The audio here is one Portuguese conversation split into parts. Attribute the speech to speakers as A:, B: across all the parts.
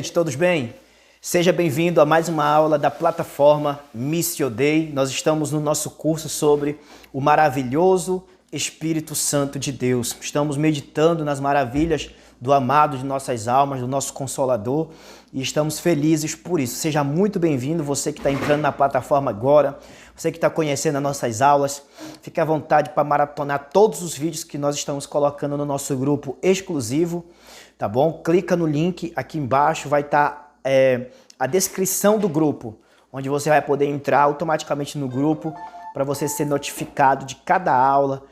A: gente, todos bem? Seja bem-vindo a mais uma aula da plataforma Missio Dei. Nós estamos no nosso curso sobre o maravilhoso Espírito Santo de Deus. Estamos meditando nas maravilhas do amado de nossas almas, do nosso Consolador, e estamos felizes por isso. Seja muito bem-vindo, você que está entrando na plataforma agora, você que está conhecendo as nossas aulas. Fique à vontade para maratonar todos os vídeos que nós estamos colocando no nosso grupo exclusivo, tá bom? Clica no link aqui embaixo, vai estar a descrição do grupo, onde você vai poder entrar automaticamente no grupo para você ser notificado de cada aula,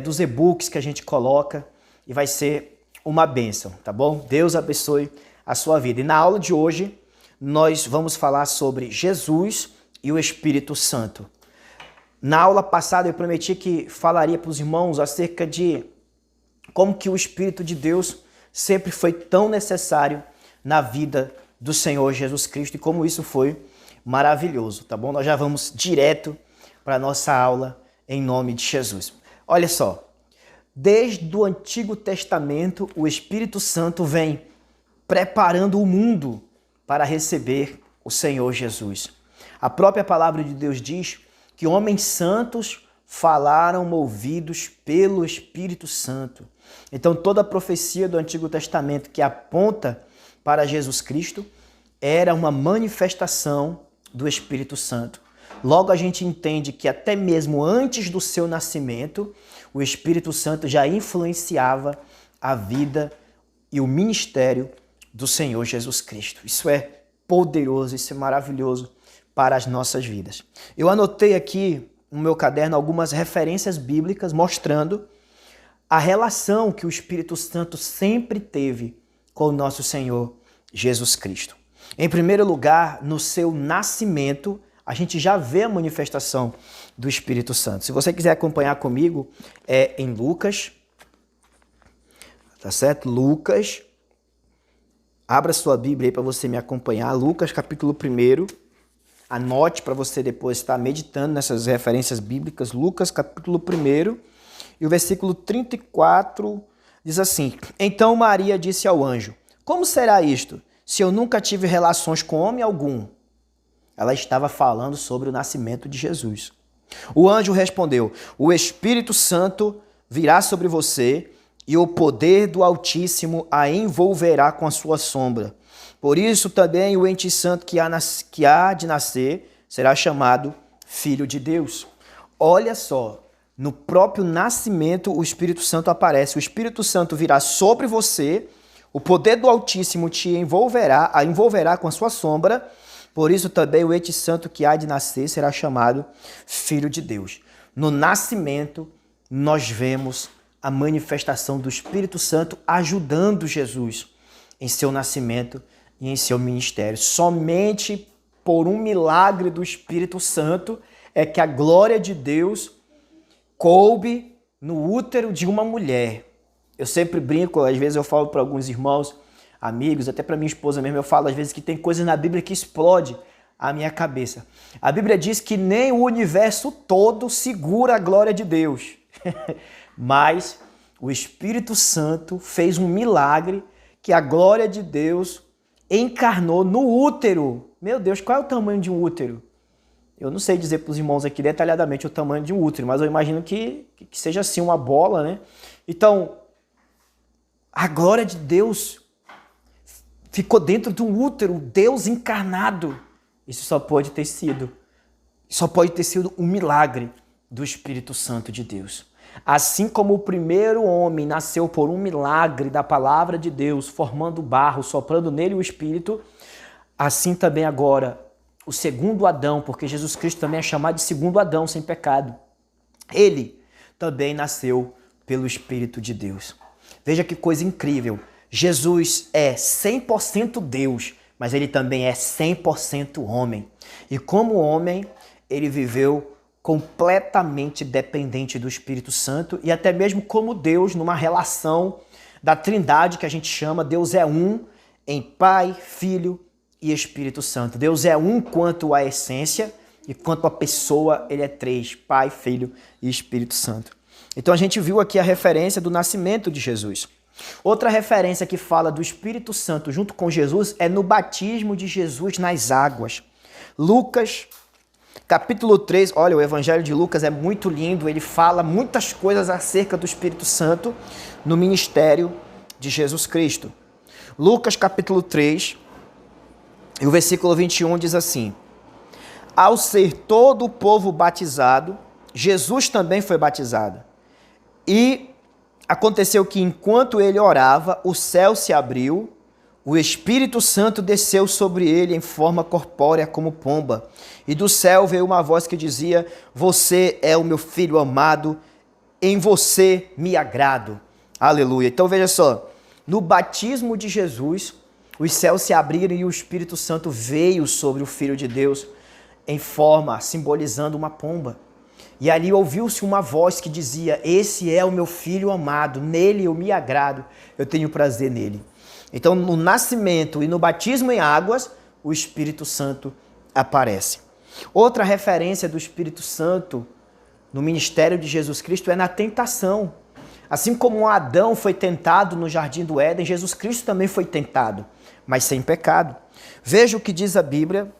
A: dos e-books que a gente coloca, e vai ser uma bênção, tá bom? Deus abençoe a sua vida. E na aula de hoje, nós vamos falar sobre Jesus e o Espírito Santo. Na aula passada, eu prometi que falaria para os irmãos acerca de como que o Espírito de Deus sempre foi tão necessário na vida do Senhor Jesus Cristo e como isso foi maravilhoso, tá bom? Nós já vamos direto para a nossa aula em nome de Jesus. Olha só. Desde o Antigo Testamento, o Espírito Santo vem preparando o mundo para receber o Senhor Jesus. A própria palavra de Deus diz que homens santos falaram movidos pelo Espírito Santo. Então toda a profecia do Antigo Testamento que aponta para Jesus Cristo era uma manifestação do Espírito Santo. Logo a gente entende que até mesmo antes do seu nascimento, o Espírito Santo já influenciava a vida e o ministério do Senhor Jesus Cristo. Isso é poderoso, isso é maravilhoso para as nossas vidas. Eu anotei aqui no meu caderno algumas referências bíblicas mostrando a relação que o Espírito Santo sempre teve com o nosso Senhor Jesus Cristo. Em primeiro lugar, no seu nascimento, a gente já vê a manifestação do Espírito Santo. Se você quiser acompanhar comigo, é em Lucas, tá certo? Lucas, abra sua Bíblia aí para você me acompanhar. Lucas, capítulo 1, anote para você depois estar meditando nessas referências bíblicas. Lucas, capítulo 1, e o versículo 34 diz assim: Então Maria disse ao anjo: Como será isto, se eu nunca tive relações com homem algum? Ela estava falando sobre o nascimento de Jesus. O anjo respondeu: O Espírito Santo virá sobre você e o poder do Altíssimo a envolverá com a sua sombra. Por isso também o ente santo que há de nascer será chamado Filho de Deus. Olha só, no próprio nascimento o Espírito Santo aparece. O Espírito Santo virá sobre você, o poder do Altíssimo te envolverá com a sua sombra. Por isso também o ente santo que há de nascer será chamado Filho de Deus. No nascimento, nós vemos a manifestação do Espírito Santo ajudando Jesus em seu nascimento e em seu ministério. Somente por um milagre do Espírito Santo é que a glória de Deus coube no útero de uma mulher. Eu sempre brinco, às vezes eu falo para alguns irmãos, amigos, até para minha esposa mesmo, eu falo às vezes que tem coisas na Bíblia que explode a minha cabeça. A Bíblia diz que nem o universo todo segura a glória de Deus. Mas o Espírito Santo fez um milagre que a glória de Deus encarnou no útero. Meu Deus, qual é o tamanho de um útero? Eu não sei dizer para os irmãos aqui detalhadamente o tamanho de um útero, mas eu imagino que seja assim uma bola, né? Então, a glória de Deus ficou dentro de um útero, Deus encarnado. Isso só pode ter sido um milagre do Espírito Santo de Deus. Assim como o primeiro homem nasceu por um milagre da palavra de Deus, formando barro, soprando nele o Espírito, assim também agora o segundo Adão, porque Jesus Cristo também é chamado de segundo Adão, sem pecado. Ele também nasceu pelo Espírito de Deus. Veja que coisa incrível. Jesus é 100% Deus, mas ele também é 100% homem. E como homem, ele viveu completamente dependente do Espírito Santo e até mesmo como Deus, numa relação da Trindade que a gente chama, Deus é um em Pai, Filho e Espírito Santo. Deus é um quanto à essência e quanto à pessoa, ele é três, Pai, Filho e Espírito Santo. Então a gente viu aqui a referência do nascimento de Jesus. Outra referência que fala do Espírito Santo junto com Jesus é no batismo de Jesus nas águas. Lucas, capítulo 3, olha, o Evangelho de Lucas é muito lindo, ele fala muitas coisas acerca do Espírito Santo no ministério de Jesus Cristo. Lucas, capítulo 3, e o versículo 21 diz assim: ao ser todo o povo batizado, Jesus também foi batizado. E aconteceu que enquanto ele orava, o céu se abriu, o Espírito Santo desceu sobre ele em forma corpórea como pomba. E do céu veio uma voz que dizia: você é o meu filho amado, em você me agrado. Aleluia. Então veja só, no batismo de Jesus, os céus se abriram e o Espírito Santo veio sobre o Filho de Deus em forma, simbolizando uma pomba. E ali ouviu-se uma voz que dizia: esse é o meu filho amado, nele eu me agrado, eu tenho prazer nele. Então, no nascimento e no batismo em águas, o Espírito Santo aparece. Outra referência do Espírito Santo no ministério de Jesus Cristo é na tentação. Assim como Adão foi tentado no jardim do Éden, Jesus Cristo também foi tentado, mas sem pecado. Veja o que diz a Bíblia,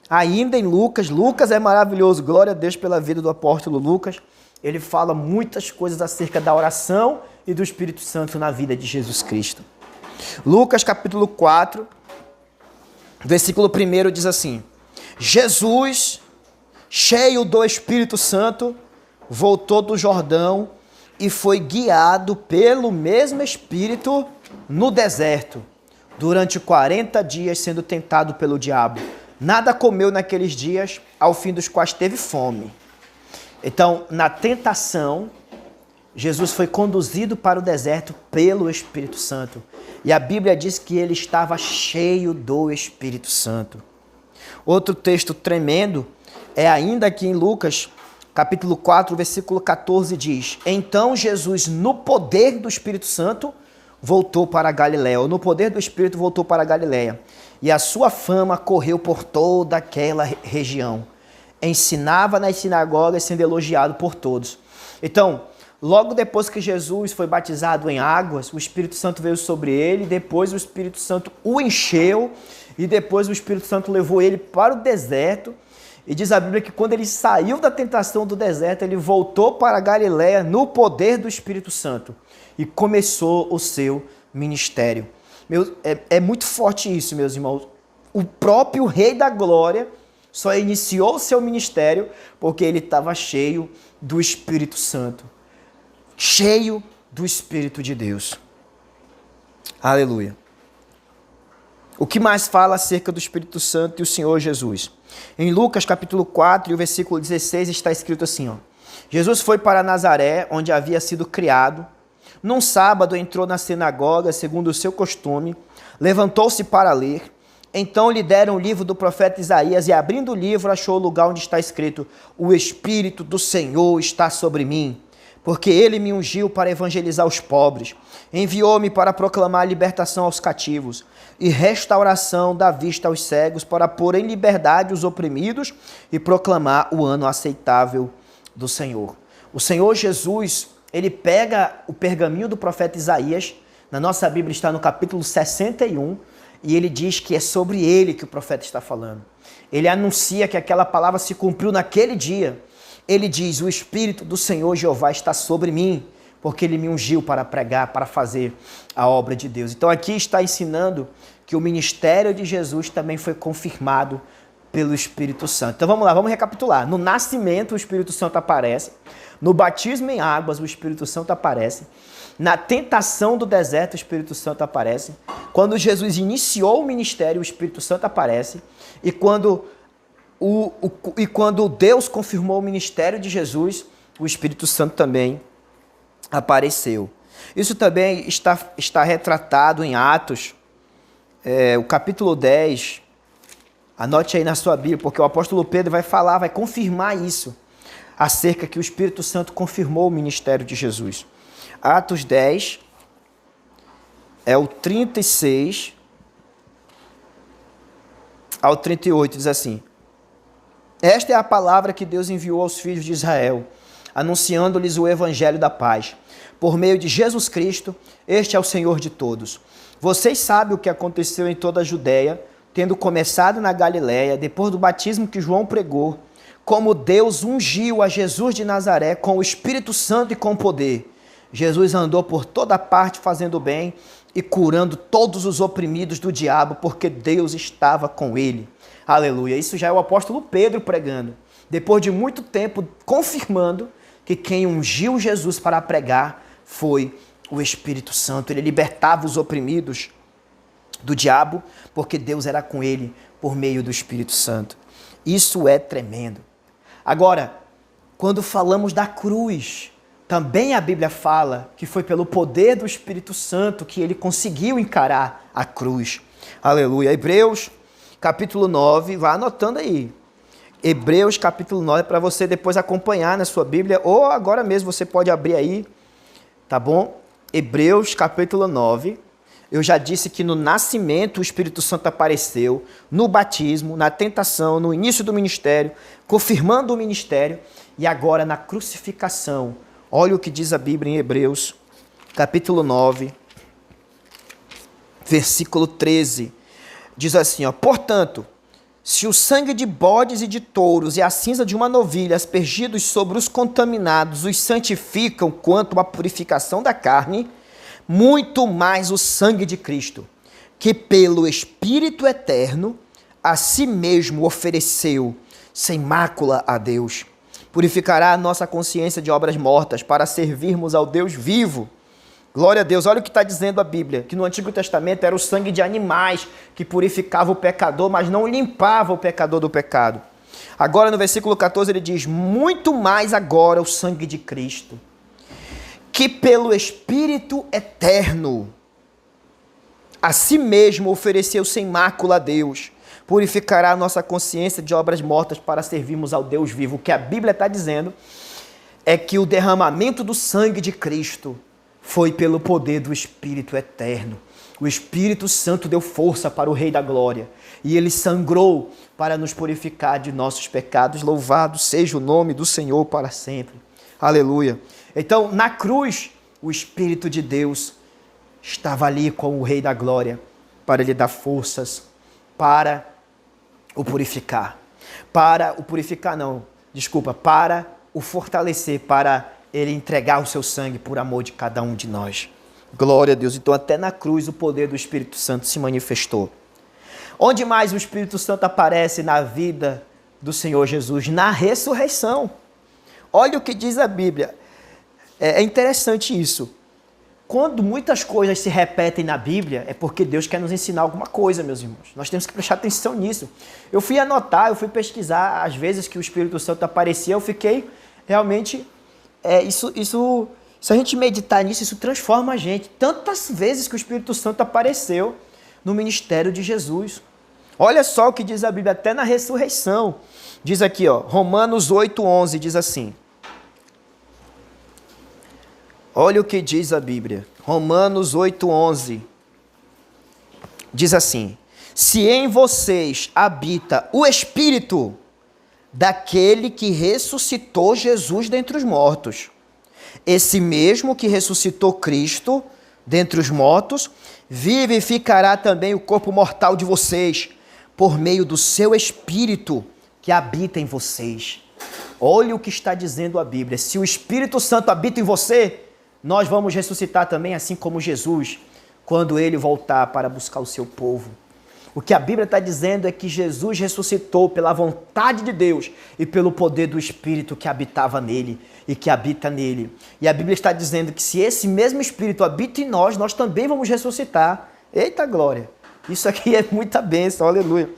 A: ainda em Lucas. Lucas é maravilhoso, glória a Deus pela vida do apóstolo Lucas. Ele fala muitas coisas acerca da oração e do Espírito Santo na vida de Jesus Cristo. Lucas capítulo 4, versículo 1 diz assim: Jesus, cheio do Espírito Santo, voltou do Jordão e foi guiado pelo mesmo Espírito no deserto, durante 40 dias sendo tentado pelo diabo. Nada comeu naqueles dias, ao fim dos quais teve fome. Então, na tentação, Jesus foi conduzido para o deserto pelo Espírito Santo. E a Bíblia diz que ele estava cheio do Espírito Santo. Outro texto tremendo é ainda aqui em Lucas, capítulo 4, versículo 14, diz: então Jesus, no poder do Espírito Santo, voltou para a Galiléia. Ou no poder do Espírito, voltou para a Galiléia. E a sua fama correu por toda aquela região. Ensinava nas sinagogas, sendo elogiado por todos. Então, logo depois que Jesus foi batizado em águas, o Espírito Santo veio sobre ele, depois o Espírito Santo o encheu, e depois o Espírito Santo levou ele para o deserto. E diz a Bíblia que quando ele saiu da tentação do deserto, ele voltou para a Galiléia no poder do Espírito Santo e começou o seu ministério. É muito forte isso, meus irmãos. O próprio Rei da Glória só iniciou o seu ministério porque ele estava cheio do Espírito Santo. Cheio do Espírito de Deus. Aleluia. O que mais fala acerca do Espírito Santo e o Senhor Jesus? Em Lucas capítulo 4, e o versículo 16, está escrito assim, ó: Jesus foi para Nazaré, onde havia sido criado. Num sábado entrou na sinagoga, segundo o seu costume, levantou-se para ler. Então lhe deram o livro do profeta Isaías, e abrindo o livro achou o lugar onde está escrito: o Espírito do Senhor está sobre mim, porque ele me ungiu para evangelizar os pobres, enviou-me para proclamar a libertação aos cativos e restauração da vista aos cegos, para pôr em liberdade os oprimidos e proclamar o ano aceitável do Senhor. O Senhor Jesus, ele pega o pergaminho do profeta Isaías, na nossa Bíblia está no capítulo 61, e ele diz que é sobre ele que o profeta está falando. Ele anuncia que aquela palavra se cumpriu naquele dia. Ele diz: o Espírito do Senhor Jeová está sobre mim, porque ele me ungiu para pregar, para fazer a obra de Deus. Então aqui está ensinando que o ministério de Jesus também foi confirmado pelo Espírito Santo. Então vamos lá, vamos recapitular. No nascimento o Espírito Santo aparece, no batismo em águas o Espírito Santo aparece, na tentação do deserto o Espírito Santo aparece, quando Jesus iniciou o ministério o Espírito Santo aparece, e quando Deus confirmou o ministério de Jesus, o Espírito Santo também apareceu. Isso também está retratado em Atos, o capítulo 10. Anote aí na sua Bíblia, porque o apóstolo Pedro vai falar, vai confirmar isso, acerca que o Espírito Santo confirmou o ministério de Jesus. Atos 10, é o 36 ao 38, diz assim: esta é a palavra que Deus enviou aos filhos de Israel, anunciando-lhes o evangelho da paz. Por meio de Jesus Cristo, este é o Senhor de todos. Vocês sabem o que aconteceu em toda a Judéia, tendo começado na Galiléia, depois do batismo que João pregou, como Deus ungiu a Jesus de Nazaré com o Espírito Santo e com poder. Jesus andou por toda parte fazendo bem e curando todos os oprimidos do diabo, porque Deus estava com ele. Aleluia. Isso já é o apóstolo Pedro pregando, depois de muito tempo confirmando que quem ungiu Jesus para pregar foi o Espírito Santo. Ele libertava os oprimidos do diabo, porque Deus era com ele por meio do Espírito Santo. Isso é tremendo. Agora, quando falamos da cruz, também a Bíblia fala que foi pelo poder do Espírito Santo que ele conseguiu encarar a cruz. Aleluia. Hebreus, capítulo 9, vá anotando aí. Hebreus, capítulo 9, para você depois acompanhar na sua Bíblia, ou agora mesmo você pode abrir aí, tá bom? Hebreus, capítulo 9. Eu já disse que no nascimento o Espírito Santo apareceu, no batismo, na tentação, no início do ministério, confirmando o ministério, e agora na crucificação. Olha o que diz a Bíblia em Hebreus, capítulo 9, versículo 13. Diz assim, ó: portanto, se o sangue de bodes e de touros e a cinza de uma novilha aspergidos sobre os contaminados os santificam quanto à purificação da carne, muito mais o sangue de Cristo, que pelo Espírito eterno a si mesmo ofereceu sem mácula a Deus, purificará a nossa consciência de obras mortas para servirmos ao Deus vivo. Glória a Deus. Olha o que está dizendo a Bíblia, que no Antigo Testamento era o sangue de animais que purificava o pecador, mas não limpava o pecador do pecado. Agora no versículo 14 ele diz, muito mais agora o sangue de Cristo, que pelo Espírito eterno a si mesmo ofereceu sem mácula a Deus, purificará a nossa consciência de obras mortas para servirmos ao Deus vivo. O que a Bíblia está dizendo é que o derramamento do sangue de Cristo foi pelo poder do Espírito eterno. O Espírito Santo deu força para o Rei da Glória e ele sangrou para nos purificar de nossos pecados. Louvado seja o nome do Senhor para sempre. Aleluia. Então, na cruz, o Espírito de Deus estava ali com o Rei da Glória para lhe dar forças, para o purificar. Para o fortalecer, para ele entregar o seu sangue por amor de cada um de nós. Glória a Deus. Então, até na cruz, o poder do Espírito Santo se manifestou. Onde mais o Espírito Santo aparece na vida do Senhor Jesus? Na ressurreição. Olha o que diz a Bíblia. É interessante isso. Quando muitas coisas se repetem na Bíblia, é porque Deus quer nos ensinar alguma coisa, meus irmãos. Nós temos que prestar atenção nisso. Eu fui anotar, eu fui pesquisar as vezes que o Espírito Santo aparecia, eu fiquei realmente... se a gente meditar nisso, isso transforma a gente. Tantas vezes que o Espírito Santo apareceu no ministério de Jesus. Olha só o que diz a Bíblia, até na ressurreição. Diz aqui, ó, Romanos 8:11, diz assim. Olha o que diz a Bíblia. Romanos 8:11. Diz assim: se em vocês habita o Espírito daquele que ressuscitou Jesus dentre os mortos, esse mesmo que ressuscitou Cristo dentre os mortos, vivificará também o corpo mortal de vocês, por meio do seu Espírito que habita em vocês. Olha o que está dizendo a Bíblia. Se o Espírito Santo habita em você, nós vamos ressuscitar também, assim como Jesus, quando ele voltar para buscar o seu povo. O que a Bíblia está dizendo é que Jesus ressuscitou pela vontade de Deus e pelo poder do Espírito que habitava nele e que habita nele. E a Bíblia está dizendo que se esse mesmo Espírito habita em nós, nós também vamos ressuscitar. Eita glória! Isso aqui é muita bênção, aleluia.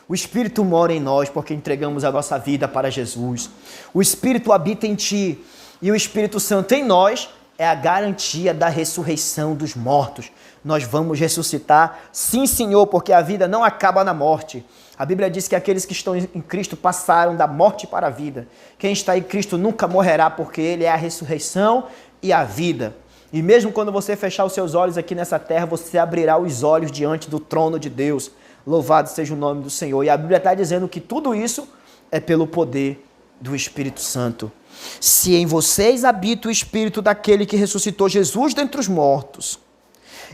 A: O Espírito mora em nós porque entregamos a nossa vida para Jesus. O Espírito habita em ti e o Espírito Santo em nós é a garantia da ressurreição dos mortos. Nós vamos ressuscitar, sim, Senhor, porque a vida não acaba na morte. A Bíblia diz que aqueles que estão em Cristo passaram da morte para a vida. Quem está em Cristo nunca morrerá, porque Ele é a ressurreição e a vida. E mesmo quando você fechar os seus olhos aqui nessa terra, você abrirá os olhos diante do trono de Deus. Louvado seja o nome do Senhor. E a Bíblia está dizendo que tudo isso é pelo poder do Espírito Santo. Se em vocês habita o Espírito daquele que ressuscitou Jesus dentre os mortos,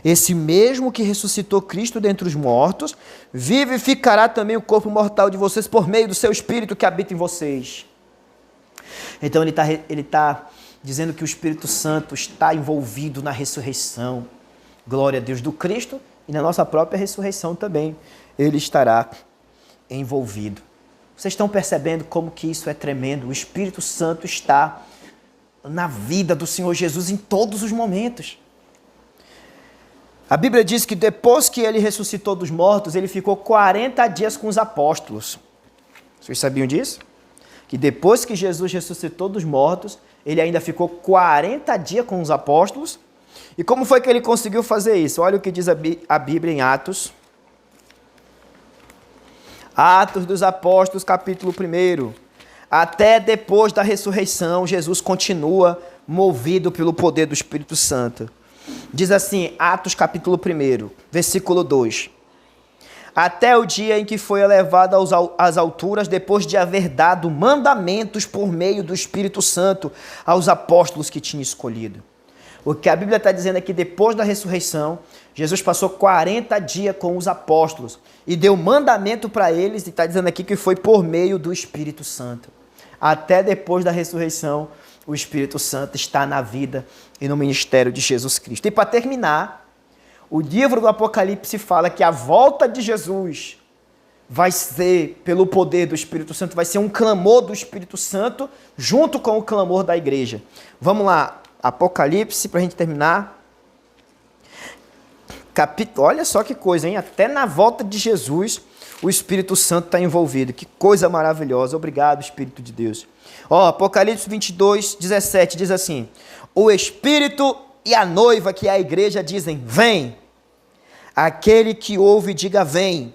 A: esse mesmo que ressuscitou Cristo dentre os mortos, vivificará também o corpo mortal de vocês por meio do seu Espírito que habita em vocês. Então ele tá dizendo que o Espírito Santo está envolvido na ressurreição. Glória a Deus, do Cristo, e na nossa própria ressurreição também ele estará envolvido. Vocês estão percebendo como que isso é tremendo? O Espírito Santo está na vida do Senhor Jesus em todos os momentos. A Bíblia diz que depois que ele ressuscitou dos mortos, ele ficou 40 dias com os apóstolos. Vocês sabiam disso? Que depois que Jesus ressuscitou dos mortos, ele ainda ficou 40 dias com os apóstolos. E como foi que ele conseguiu fazer isso? Olha o que diz a Bíblia em Atos. Atos dos Apóstolos, capítulo 1. Até depois da ressurreição, Jesus continua movido pelo poder do Espírito Santo. Diz assim, Atos capítulo 1, versículo 2. Até o dia em que foi elevado às alturas, depois de haver dado mandamentos por meio do Espírito Santo aos apóstolos que tinha escolhido. O que a Bíblia está dizendo é que depois da ressurreição, Jesus passou 40 dias com os apóstolos e deu mandamento para eles, e está dizendo aqui que foi por meio do Espírito Santo. Até depois da ressurreição, o Espírito Santo está na vida e no ministério de Jesus Cristo. E para terminar, o livro do Apocalipse fala que a volta de Jesus vai ser pelo poder do Espírito Santo, vai ser um clamor do Espírito Santo junto com o clamor da igreja. Vamos lá, Apocalipse, para a gente terminar. Olha só que coisa, hein? Até na volta de Jesus, o Espírito Santo está envolvido. Que coisa maravilhosa. Obrigado, Espírito de Deus. Apocalipse 22, 17 diz assim: o Espírito e a noiva, que é a igreja, dizem: vem. Aquele que ouve, diga: vem.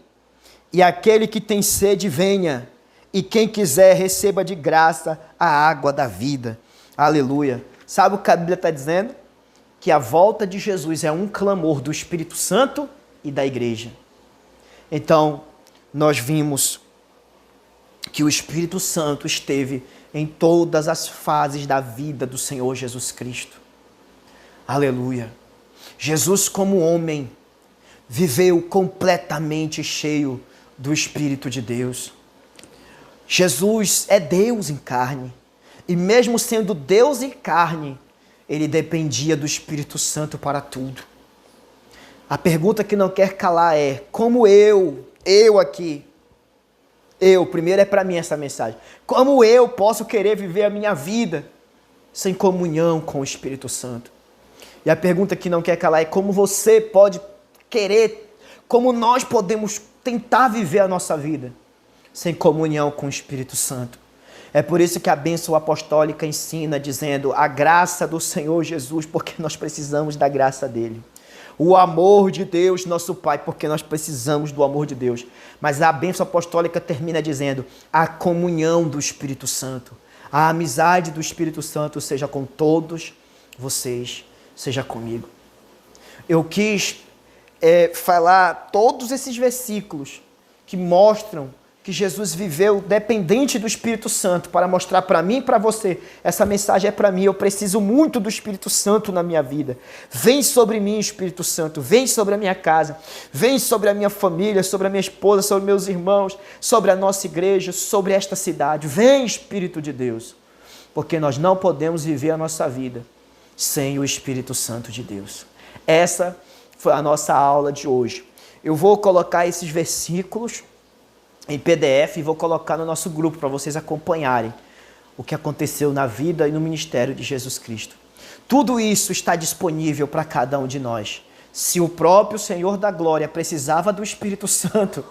A: E aquele que tem sede, venha. E quem quiser, receba de graça a água da vida. Aleluia. Sabe o que a Bíblia está dizendo? Que a volta de Jesus é um clamor do Espírito Santo e da igreja. Então, nós vimos que o Espírito Santo esteve em todas as fases da vida do Senhor Jesus Cristo. Aleluia. Jesus, como homem, viveu completamente cheio do Espírito de Deus. Jesus é Deus em carne. E mesmo sendo Deus em carne, ele dependia do Espírito Santo para tudo. A pergunta que não quer calar é: como eu aqui, primeiro é para mim essa mensagem, como eu posso querer viver a minha vida sem comunhão com o Espírito Santo? E a pergunta que não quer calar é: como você pode querer, como nós podemos tentar viver a nossa vida sem comunhão com o Espírito Santo? É por isso que a bênção apostólica ensina dizendo: a graça do Senhor Jesus, porque nós precisamos da graça dele. O amor de Deus, nosso Pai, porque nós precisamos do amor de Deus. Mas a bênção apostólica termina dizendo: a comunhão do Espírito Santo, a amizade do Espírito Santo seja com todos vocês, seja comigo. Eu quis falar todos esses versículos que mostram que Jesus viveu dependente do Espírito Santo para mostrar para mim e para você: essa mensagem é para mim, eu preciso muito do Espírito Santo na minha vida. Vem sobre mim, Espírito Santo, vem sobre a minha casa, vem sobre a minha família, sobre a minha esposa, sobre meus irmãos, sobre a nossa igreja, sobre esta cidade. Vem, Espírito de Deus, porque nós não podemos viver a nossa vida sem o Espírito Santo de Deus. Essa foi a nossa aula de hoje. Eu vou colocar esses versículos em PDF e vou colocar no nosso grupo para vocês acompanharem o que aconteceu na vida e no ministério de Jesus Cristo. Tudo isso está disponível para cada um de nós. Se o próprio Senhor da Glória precisava do Espírito Santo,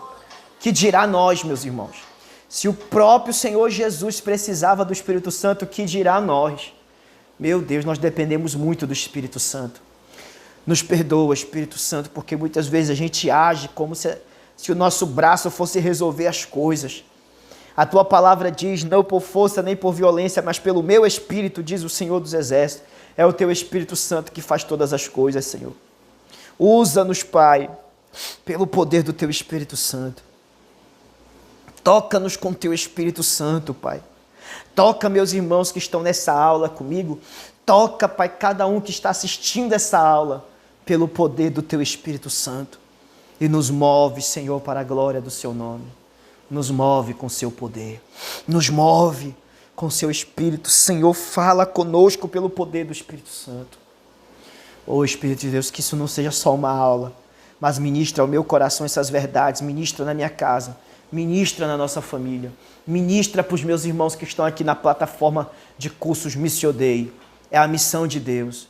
A: que dirá nós, meus irmãos? Se o próprio Senhor Jesus precisava do Espírito Santo, que dirá nós? Meu Deus, nós dependemos muito do Espírito Santo. Nos perdoa, Espírito Santo, porque muitas vezes a gente age como se o nosso braço fosse resolver as coisas. A tua palavra diz: não por força nem por violência, mas pelo meu Espírito, diz o Senhor dos Exércitos. É o teu Espírito Santo que faz todas as coisas, Senhor. Usa-nos, Pai, pelo poder do teu Espírito Santo. Toca-nos com teu Espírito Santo, Pai. Toca meus irmãos que estão nessa aula comigo. Toca, Pai, cada um que está assistindo essa aula pelo poder do Teu Espírito Santo. E nos move, Senhor, para a glória do Seu nome. Nos move com Seu poder. Nos move com Seu Espírito. Senhor, fala conosco pelo poder do Espírito Santo. Ô Espírito de Deus, que isso não seja só uma aula, mas ministra ao meu coração essas verdades, ministra na minha casa, ministra na nossa família, ministra para os meus irmãos que estão aqui na plataforma de cursos Missio Dei. É a missão de Deus.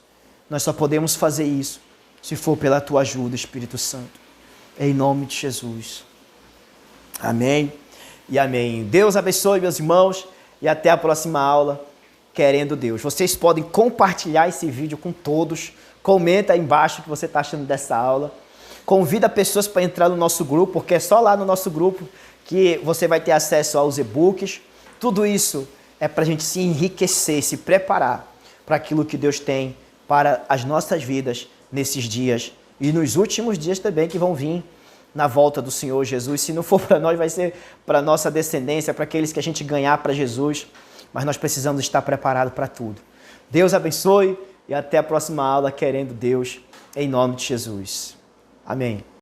A: Nós só podemos fazer isso se for pela Tua ajuda, Espírito Santo. Em nome de Jesus. Amém e amém. Deus abençoe, meus irmãos, e até a próxima aula, querendo Deus. Vocês podem compartilhar esse vídeo com todos. Comenta aí embaixo o que você está achando dessa aula. Convida pessoas para entrar no nosso grupo, porque é só lá no nosso grupo que você vai ter acesso aos e-books. Tudo isso é para a gente se enriquecer, se preparar para aquilo que Deus tem para as nossas vidas nesses dias e nos últimos dias também que vão vir na volta do Senhor Jesus. Se não for para nós, vai ser para a nossa descendência, para aqueles que a gente ganhar para Jesus. Mas nós precisamos estar preparados para tudo. Deus abençoe e até a próxima aula, querendo Deus, em nome de Jesus. Amém.